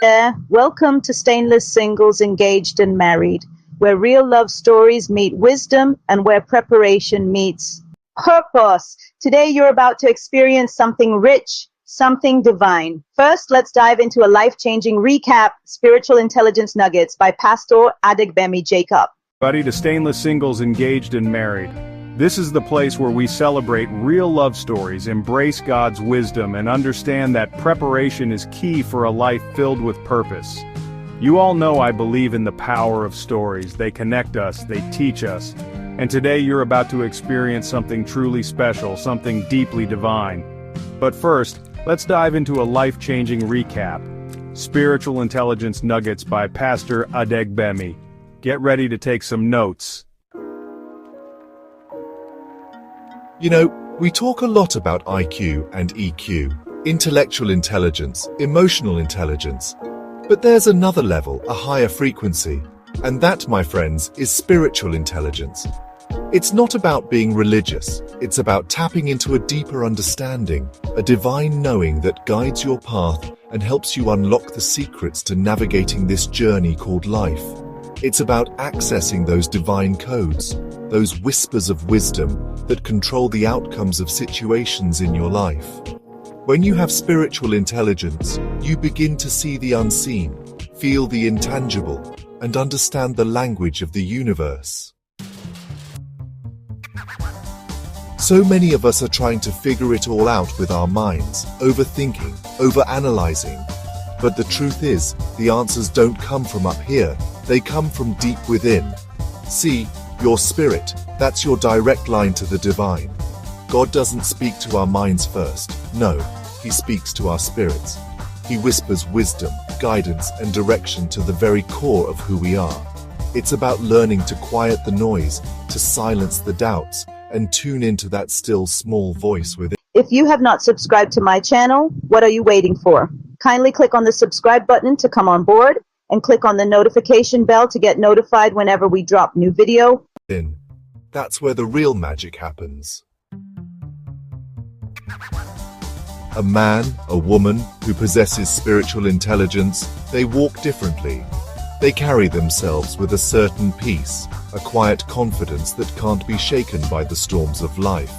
there. Welcome to Stainless Singles Engaged and Married, where real love stories meet wisdom and where preparation meets purpose. Today you're about to experience something rich, something divine. First, let's dive into a life-changing recap, Spiritual Intelligence Nuggets by Pastor Adegbemi Jacob. Buddy to Stainless Singles Engaged and Married. This is the place where we celebrate real love stories, embrace God's wisdom, and understand that preparation is key for a life filled with purpose. You all know I believe in the power of stories. They connect us, they teach us. And today you're about to experience something truly special, something deeply divine. But first, let's dive into a life-changing recap. Spiritual Intelligence Nuggets by Pastor Adegbemi. Get ready to take some notes. You know, we talk a lot about IQ and EQ, intellectual intelligence, emotional intelligence. But there's another level, a higher frequency. And that, my friends, is spiritual intelligence. It's not about being religious. It's about tapping into a deeper understanding, a divine knowing that guides your path and helps you unlock the secrets to navigating this journey called life. It's about accessing those divine codes, those whispers of wisdom that control the outcomes of situations in your life. When you have spiritual intelligence, you begin to see the unseen, feel the intangible, and understand the language of the universe. So many of us are trying to figure it all out with our minds, overthinking, overanalyzing. But the truth is, the answers don't come from up here, they come from deep within. See, your spirit, that's your direct line to the divine. God doesn't speak to our minds first, no, He speaks to our spirits. He whispers wisdom, guidance, and direction to the very core of who we are. It's about learning to quiet the noise, to silence the doubts, and tune into that still small voice within. If you have not subscribed to my channel, what are you waiting for? Kindly click on the subscribe button to come on board and click on the notification bell to get notified whenever we drop new video. That's where the real magic happens. A man, a woman who possesses spiritual intelligence, they walk differently. They carry themselves with a certain peace, a quiet confidence that can't be shaken by the storms of life.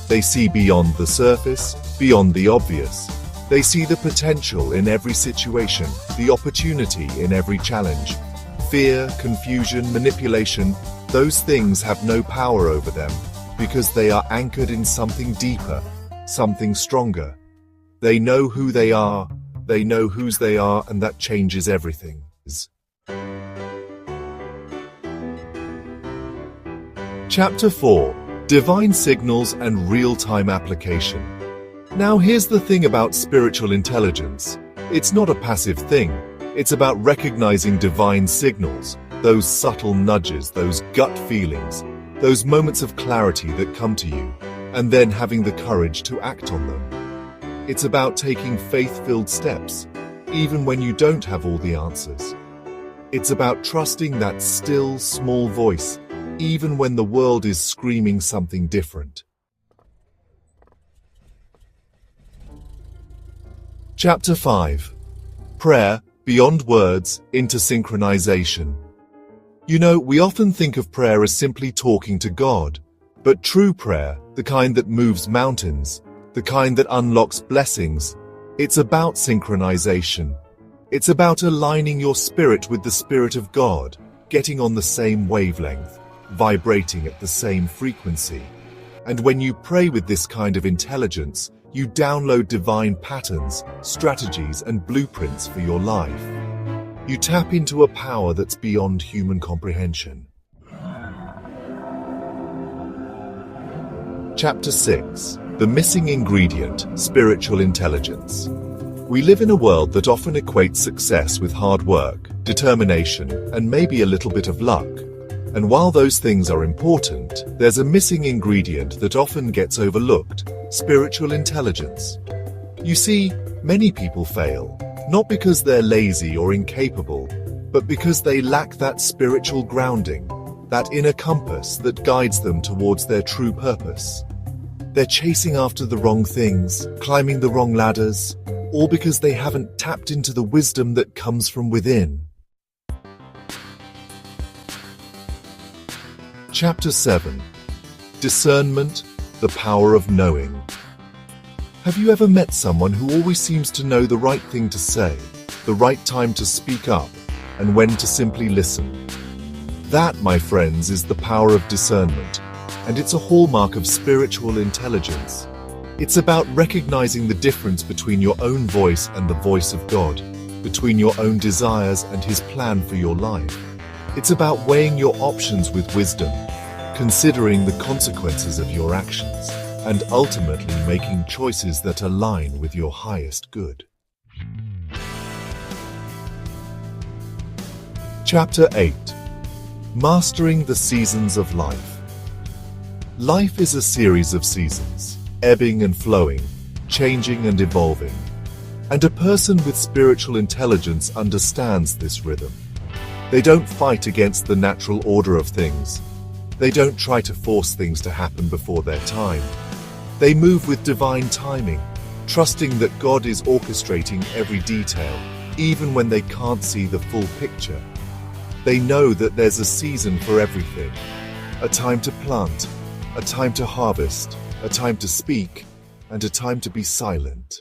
They see beyond the surface, beyond the obvious. They see the potential in every situation, the opportunity in every challenge. Fear, confusion, manipulation, those things have no power over them because they are anchored in something deeper, something stronger. They know who they are, they know whose they are, and that changes everything. Chapter 4: Divine Signals and Real-Time Application. Now here's the thing about spiritual intelligence. It's not a passive thing. It's about recognizing divine signals, those subtle nudges, those gut feelings, those moments of clarity that come to you, and then having the courage to act on them. It's about taking faith-filled steps, even when you don't have all the answers. It's about trusting that still, small voice, even when the world is screaming something different. Chapter 5: Prayer, Beyond Words, into Synchronization. You know, we often think of prayer as simply talking to God, but true prayer, the kind that moves mountains, the kind that unlocks blessings, it's about synchronization. It's about aligning your spirit with the Spirit of God, getting on the same wavelength, vibrating at the same frequency. And when you pray with this kind of intelligence, you download divine patterns, strategies, and blueprints for your life. You tap into a power that's beyond human comprehension. Chapter 6: The Missing Ingredient, Spiritual Intelligence. We live in a world that often equates success with hard work, determination, and maybe a little bit of luck. And while those things are important, there's a missing ingredient that often gets overlooked: spiritual intelligence. You see, many people fail, not because they're lazy or incapable, but because they lack that spiritual grounding, that inner compass that guides them towards their true purpose. They're chasing after the wrong things, climbing the wrong ladders, all because they haven't tapped into the wisdom that comes from within. Chapter 7. Discernment, the power of knowing. Have you ever met someone who always seems to know the right thing to say, the right time to speak up, and when to simply listen? That, my friends, is the power of discernment, and it's a hallmark of spiritual intelligence. It's about recognizing the difference between your own voice and the voice of God, between your own desires and His plan for your life. It's about weighing your options with wisdom, considering the consequences of your actions, and ultimately making choices that align with your highest good. Chapter 8. Mastering the Seasons of Life. Life is a series of seasons, ebbing and flowing, changing and evolving. And a person with spiritual intelligence understands this rhythm. They don't fight against the natural order of things. They don't try to force things to happen before their time. They move with divine timing, trusting that God is orchestrating every detail, even when they can't see the full picture. They know that there's a season for everything. A time to plant, a time to harvest, a time to speak, and a time to be silent.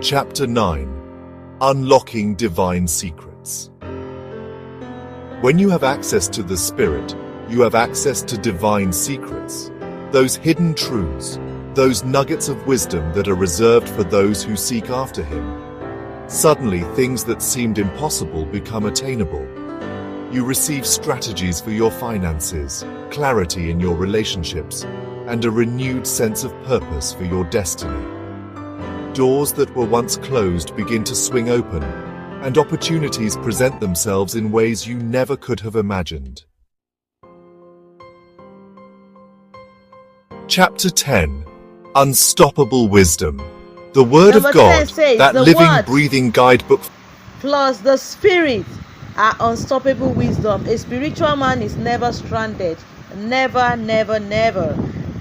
Chapter 9. Unlocking Divine Secrets. When you have access to the Spirit, you have access to divine secrets, those hidden truths, those nuggets of wisdom that are reserved for those who seek after Him. Suddenly, things that seemed impossible become attainable. You receive strategies for your finances, clarity in your relationships, and a renewed sense of purpose for your destiny. Doors that were once closed begin to swing open, and opportunities present themselves in ways you never could have imagined. Chapter 10. Unstoppable Wisdom. The Word of God, that living, breathing guidebook. Plus the Spirit are unstoppable wisdom. A spiritual man is never stranded. Never, never, never.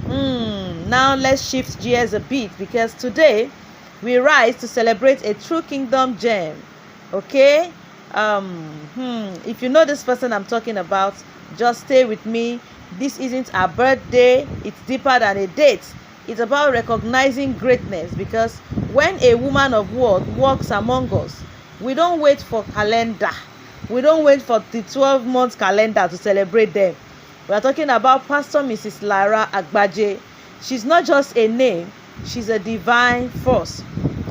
Now let's shift gears a bit, because today we rise to celebrate a true kingdom gem. Okay? If you know this person I'm talking about, just stay with me. This isn't a birthday, it's deeper than a date. It's about recognizing greatness, because when a woman of word walks among us, we don't wait for calendar. We don't wait for the 12-month calendar to celebrate them. We are talking about Pastor Mrs. LARA AGBAJE. She's not just a name, she's a divine force.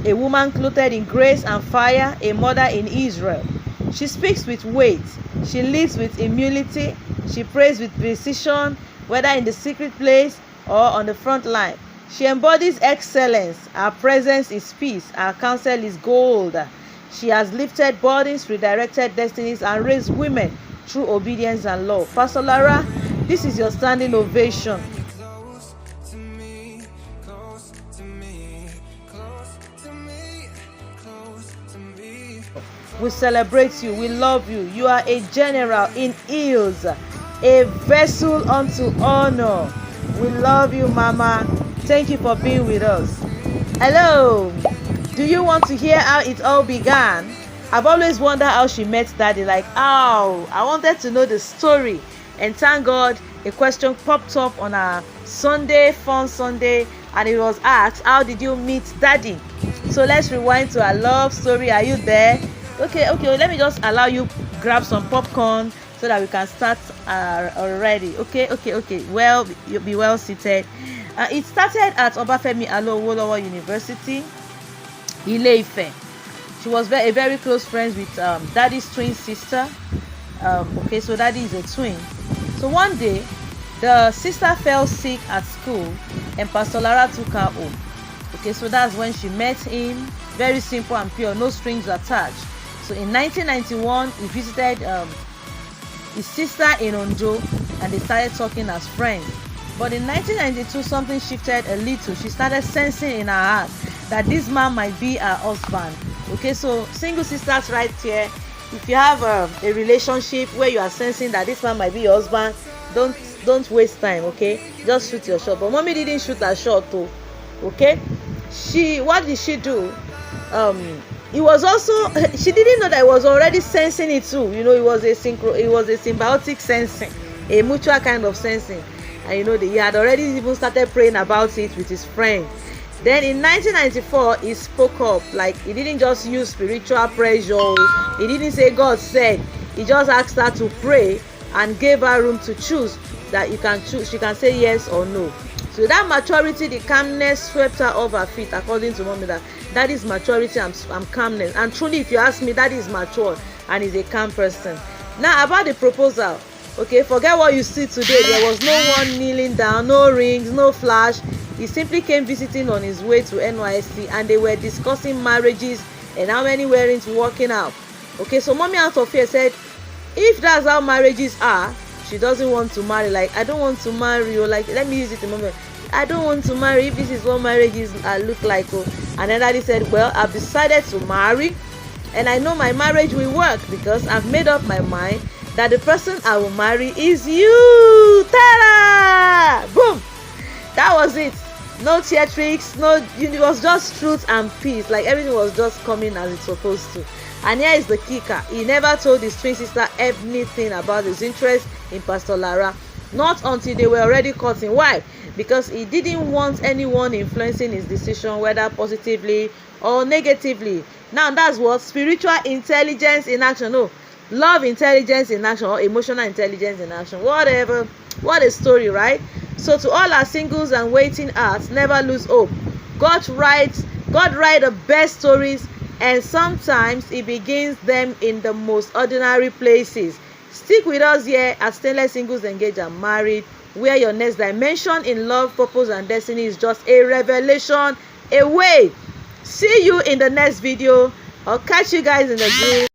A woman clothed in grace and fire, a mother in Israel. She speaks with weight, she leads with humility, she prays with precision, whether in the secret place or on the front line. She embodies excellence. Her presence is peace. Her counsel is gold. She has lifted burdens, redirected destinies, and raised women through obedience and love. Pastor LARA, this is your standing ovation. We celebrate you. We love you. You are a general in heels, a vessel unto honor. We love you, Mama. Thank you for being with us. Hello. Do you want to hear how it all began? I've always wondered how she met Daddy. Like, I wanted to know the story. And thank God, a question popped up on our Sunday, fun Sunday, and it was asked, how did you meet Daddy? So let's rewind to our love story. Are you there? Okay, let me just allow you grab some popcorn so that we can start already. Okay. Well, you'll be well seated. It started at Obafemi Awolowo University, Ile-Ife. She was a very close friend with Daddy's twin sister. So Daddy is a twin. So one day, the sister fell sick at school, and Pastor LARA took her home. Okay, so that's when she met him. Very simple and pure, no strings attached. So in 1991, he visited his sister in Ondo, and they started talking as friends. But in 1992, something shifted a little. She started sensing in her heart that this man might be her husband. Okay, so single sisters right here, if you have a relationship where you are sensing that this man might be your husband, don't don't waste time, okay? Just shoot your shot. But mommy didn't shoot her shot too, okay? What did she do? It was also, she didn't know that it was already sensing it too. You know, it was a symbiotic sensing, a mutual kind of sensing. And you know, he had already even started praying about it with his friend. Then in 1994, he spoke up. Like, he didn't just use spiritual pressure. He didn't say God said. He just asked her to pray and gave her room to choose, that you can choose. She can say yes or no. So that maturity, the calmness swept her off her feet, according to mommy. That is maturity and calmness. And truly, if you ask me, that is mature and is a calm person. Now about the proposal, okay, forget what you see today. There was no one kneeling down, no rings, no flash. He simply came visiting on his way to NYSC, and they were discussing marriages and how many were into working out. Okay, so mommy out of fear said, if that's how marriages are, she doesn't want to marry. Like, I don't want to marry, or like, let me use it a moment, I don't want to marry if this is what marriages look like. Oh. And then daddy said, well, I've decided to marry, and I know my marriage will work because I've made up my mind that the person I will marry is you. Ta-da! Boom! That was it. No theatrics, it was just truth and peace. Like, everything was just coming as it's supposed to. And here is the kicker. He never told his twin sister anything about his interest in Pastor LARA. Not until they were already cutting. Why? Because he didn't want anyone influencing his decision, whether positively or negatively. Now, that's what spiritual intelligence in action. No, love intelligence in action, or emotional intelligence in action. Whatever. What a story, right? So to all our singles and waiting hearts, never lose hope. God writes the best stories, and sometimes he begins them in the most ordinary places. Stick with us here at Stainless Singles Engaged and Married, where your next dimension in love, purpose, and destiny is just a revelation away. See you in the next video. I'll catch you guys in the group.